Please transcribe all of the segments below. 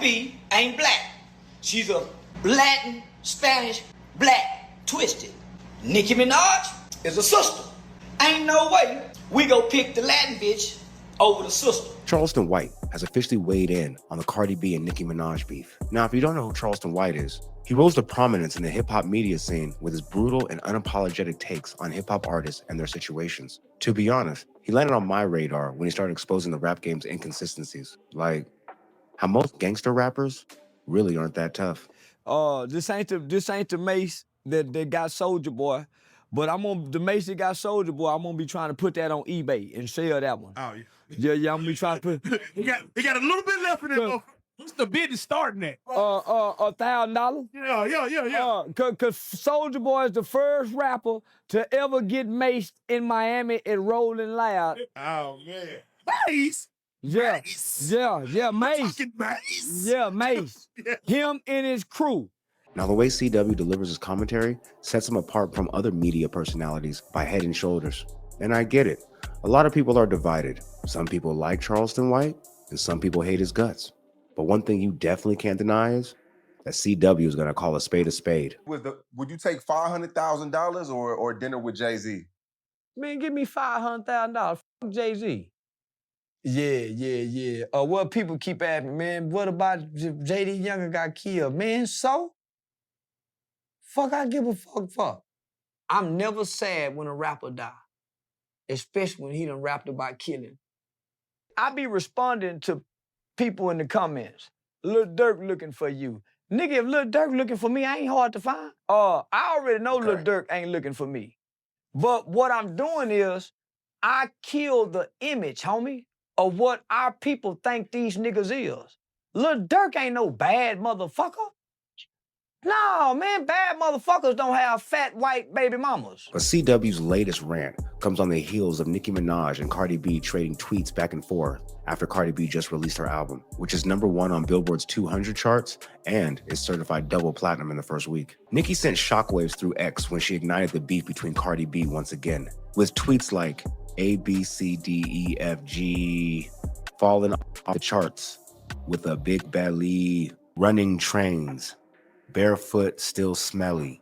B ain't black. She's a Latin, Spanish, black, twisted. Nicki Minaj is a sister. Ain't no way we go pick the Latin bitch over the sister. Charleston White has officially weighed in on the Cardi B and Nicki Minaj beef. Now, if you don't know who Charleston White is, he rose to prominence in the hip-hop media scene with his brutal and unapologetic takes on hip-hop artists and their situations. To be honest, he landed on my radar when he started exposing the rap game's inconsistencies, like how most gangster rappers really aren't that tough. This ain't the Mace that got Soulja Boy, but the Mace that got Soulja Boy. I'm gonna be trying to put that on eBay and sell that one. Oh yeah. I'm gonna be trying to put. he got a little bit left in it. What's the bid is starting at? $1,000. Yeah. Cause Soulja Boy is the first rapper to ever get maced in Miami at Rolling Loud. Oh man, Mace. Yeah, Mace. yeah, Mace. Mace. Yeah, Mace. Yeah. Him and his crew. Now, the way CW delivers his commentary sets him apart from other media personalities by head and shoulders. And I get it. A lot of people are divided. Some people like Charleston White, and some people hate his guts. But one thing you definitely can't deny is that CW is going to call a spade a spade. Would you take $500,000 or dinner with Jay-Z? Man, give me $500,000. Fuck Jay-Z. Yeah. What people keep asking, man, what about J.D. Younger got killed? Man, so? Fuck, I give a fuck. I'm never sad when a rapper die, especially when he done rapped about killing. I be responding to people in the comments. Lil Durk looking for you. Nigga, if Lil Durk looking for me, I ain't hard to find. I already know Lil Durk ain't looking for me. But what I'm doing is, I kill the image, homie, of what our people think these niggas is. Lil Durk ain't no bad motherfucker. No, man, bad motherfuckers don't have fat white baby mamas. But CW's latest rant comes on the heels of Nicki Minaj and Cardi B trading tweets back and forth after Cardi B just released her album, which is #1 on Billboard's 200 charts and is certified double platinum in the first week. Nicki sent shockwaves through X when she ignited the beef between Cardi B once again, with tweets like A, B, C, D, E, F, G, falling off the charts with a big belly, running trains, barefoot, still smelly.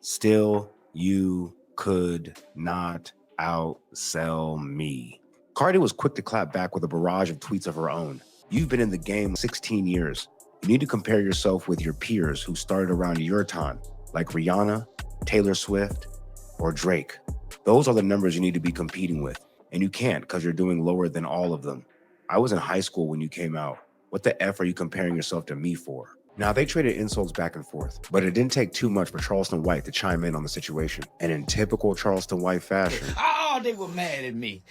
Still, you could not outsell me. Cardi was quick to clap back with a barrage of tweets of her own. You've been in the game 16 years. You need to compare yourself with your peers who started around your time, like Rihanna, Taylor Swift, or Drake. Those are the numbers you need to be competing with, and you can't because you're doing lower than all of them. I was in high school when you came out. What the F are you comparing yourself to me for? Now, they traded insults back and forth, but it didn't take too much for Charleston White to chime in on the situation. And in typical Charleston White fashion, They were mad at me.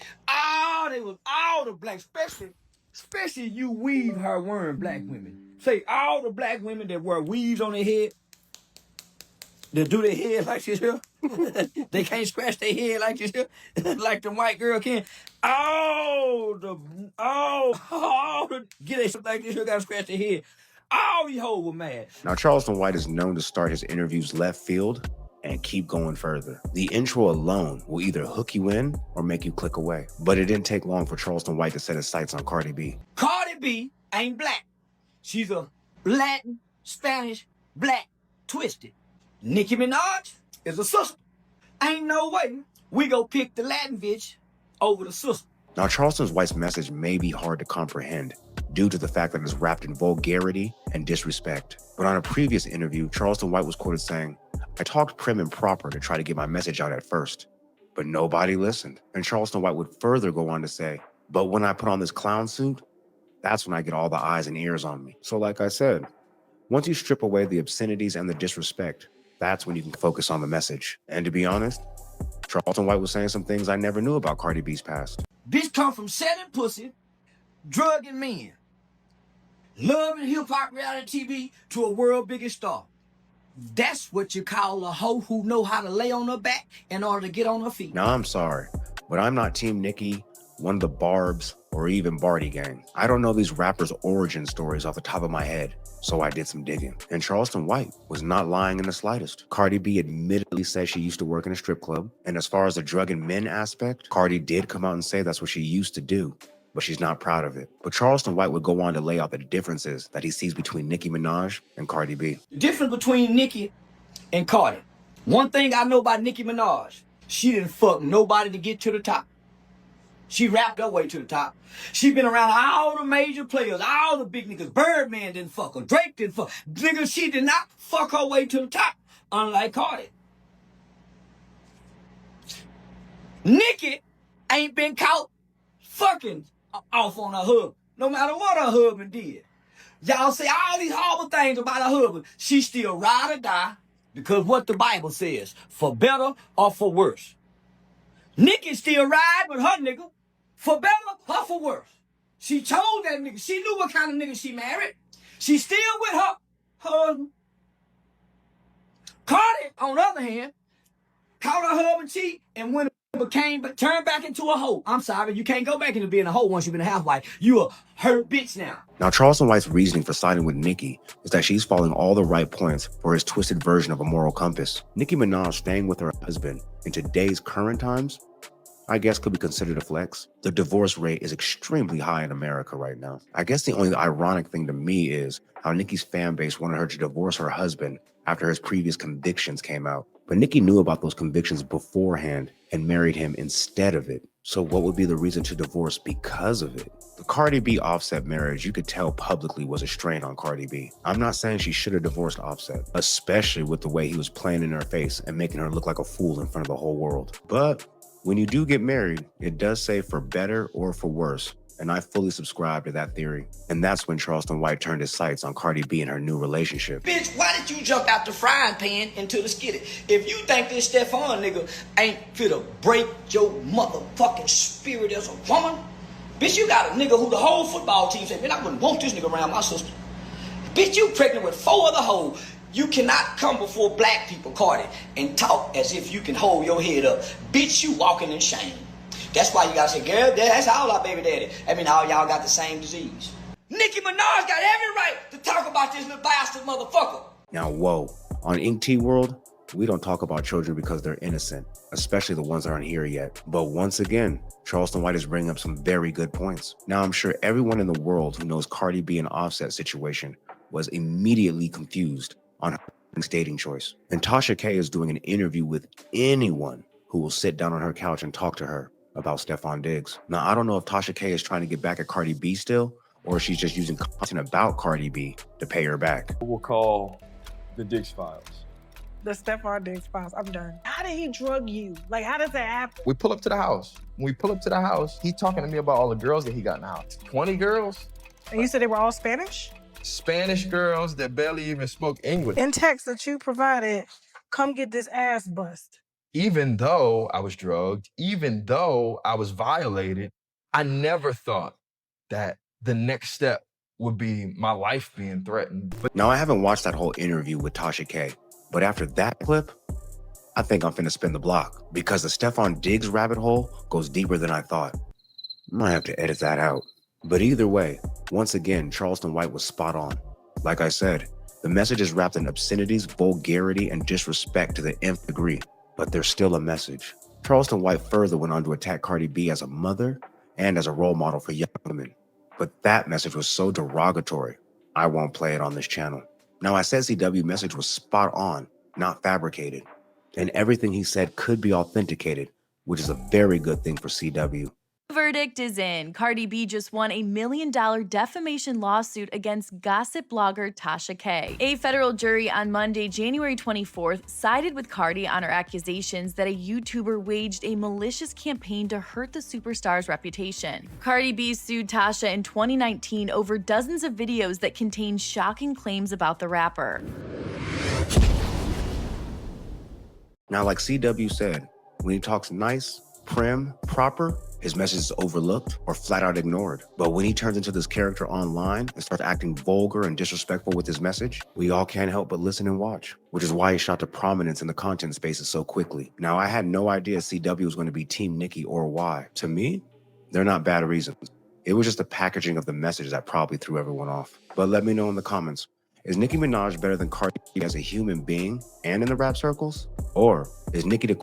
They was all the black, especially you weave hair wearing black women. Say all the black women that wear weaves on their head, that do their hair like this here. They can't scratch their head like this here, like the white girl can. Get they something like this here, gotta scratch their head. All these hoes were mad. Now, Charleston White is known to start his interviews left field and keep going further. The intro alone will either hook you in or make you click away. But it didn't take long for Charleston White to set his sights on Cardi B. Cardi B ain't black. She's a Latin, Spanish, black, twisted. Nicki Minaj is a sister. Ain't no way we go pick the Latin bitch over the sister. Now, Charleston White's message may be hard to comprehend due to the fact that it's wrapped in vulgarity and disrespect. But on a previous interview, Charleston White was quoted saying, "I talked prim and proper to try to get my message out at first, but nobody listened." And Charleston White would further go on to say, "But when I put on this clown suit, that's when I get all the eyes and ears on me." So like I said, once you strip away the obscenities and the disrespect, that's when you can focus on the message. And to be honest, Charleston White was saying some things I never knew about Cardi B's past. Bitch come from selling pussy, drugging men, loving hip-hop reality TV to a world biggest star. That's what you call a hoe who know how to lay on her back in order to get on her feet. Now, I'm sorry, but I'm not Team Nicki, one of the Barbs, or even Barty gang. I don't know these rappers' origin stories off the top of my head, so I did some digging. And Charleston White was not lying in the slightest. Cardi B admittedly said she used to work in a strip club, and as far as the drug and men aspect, Cardi did come out and say that's what she used to do. but she's not proud of it. But Charleston White would go on to lay out the differences that he sees between Nicki Minaj and Cardi B. The difference between Nicki and Cardi. One thing I know about Nicki Minaj, she didn't fuck nobody to get to the top. She rapped her way to the top. She been around all the major players, all the big niggas. Birdman didn't fuck her. Drake didn't fuck. Nigga, she did not fuck her way to the top, unlike Cardi. Nicki ain't been caught fucking off on her husband, no matter what her husband did. Y'all say all these horrible things about her husband. She still ride or die because what the Bible says, for better or for worse. Nicki still ride with her nigga, for better or for worse. She told that nigga, she knew what kind of nigga she married. She still with her husband. Cardi, on the other hand, caught her husband cheat and when turned back into a hoe. I'm sorry, you can't go back into being a hoe once you've been a housewife. You a hurt bitch now. Now, Charleston White's reasoning for siding with Nicki is that she's following all the right points for his twisted version of a moral compass. Nicki Minaj staying with her husband in today's current times, I guess, could be considered a flex. The divorce rate is extremely high in America right now. I guess the only ironic thing to me is how Nicki's fan base wanted her to divorce her husband after his previous convictions came out. But Nicki knew about those convictions beforehand and married him instead of it. So what would be the reason to divorce because of it? The Cardi B Offset marriage, you could tell publicly, was a strain on Cardi B. I'm not saying she should have divorced Offset, especially with the way he was playing in her face and making her look like a fool in front of the whole world. But when you do get married, it does say for better or for worse. And I fully subscribe to that theory. And that's when Charleston White turned his sights on Cardi B and her new relationship. Bitch, why did you jump out the frying pan into the skillet? If you think this Stefan nigga ain't finna break your motherfucking spirit as a woman, bitch, you got a nigga who the whole football team said, man, I wouldn't want this nigga around my sister. Bitch, you pregnant with 4 other hoes. You cannot come before black people, Cardi, and talk as if you can hold your head up. Bitch, you walking in shame. That's why you gotta say, girl, that's all our baby daddy. I mean, all y'all got the same disease. Nicki Minaj got every right to talk about this little bastard motherfucker. Now, whoa, on Ink Tea World, we don't talk about children because they're innocent, especially the ones that aren't here yet. But once again, Charleston White is bringing up some very good points. Now, I'm sure everyone in the world who knows Cardi B and Offset situation was immediately confused on her dating choice. And Tasha K is doing an interview with anyone who will sit down on her couch and talk to her about Stefan Diggs. Now, I don't know if Tasha K is trying to get back at Cardi B still, or if she's just using content about Cardi B to pay her back. We'll call the Diggs files. The Stefan Diggs files. I'm done. How did he drug you? Like, how does that happen? We pull up to the house. When we pull up to the house, he talking to me about all the girls that he got in the house. 20 girls. And you said they were all Spanish? Spanish girls that barely even spoke English. In text that you provided, come get this ass bust. Even though I was drugged, even though I was violated, I never thought that the next step would be my life being threatened. But now, I haven't watched that whole interview with Tasha K, but after that clip, I think I'm finna spin the block because the Stefan Diggs rabbit hole goes deeper than I thought. I might have to edit that out. But either way, once again, Charleston White was spot on. Like I said, the message is wrapped in obscenities, vulgarity, and disrespect to the nth degree. But there's still a message. Charleston White further went on to attack Cardi B as a mother and as a role model for young women. But that message was so derogatory, I won't play it on this channel. Now, I said CW's message was spot on, not fabricated. And everything he said could be authenticated, which is a very good thing for CW. The verdict is in. Cardi B just won a $1 million defamation lawsuit against gossip blogger Tasha K. A federal jury on Monday, January 24th, sided with Cardi on her accusations that a YouTuber waged a malicious campaign to hurt the superstar's reputation. Cardi B sued Tasha in 2019 over dozens of videos that contain shocking claims about the rapper. Now, like CW said, when he talks nice, prim, proper, his message is overlooked or flat out ignored. But when he turns into this character online and starts acting vulgar and disrespectful with his message, we all can't help but listen and watch, which is why he shot to prominence in the content spaces so quickly. Now, I had no idea CW was going to be Team Nicki or why. To me, they're not bad reasons. It was just the packaging of the message that probably threw everyone off. But let me know in the comments, is Nicki Minaj better than Cardi B as a human being and in the rap circles? Or is Nicki the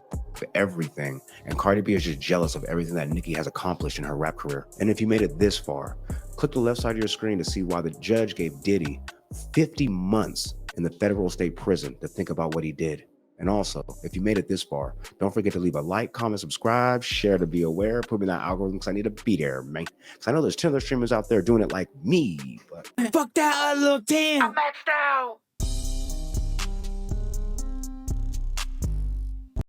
everything, and Cardi B is just jealous of everything that Nicki has accomplished in her rap career. And if you made it this far, click the left side of your screen to see why the judge gave Diddy 50 months in the federal state prison to think about what he did. And also, if you made it this far, don't forget to leave a like, comment, subscribe, share to be aware, put me in that algorithm because I need to be there, man. Because I know there's 10 other streamers out there doing it like me, but Fuck that other little 10. I'm maxed out.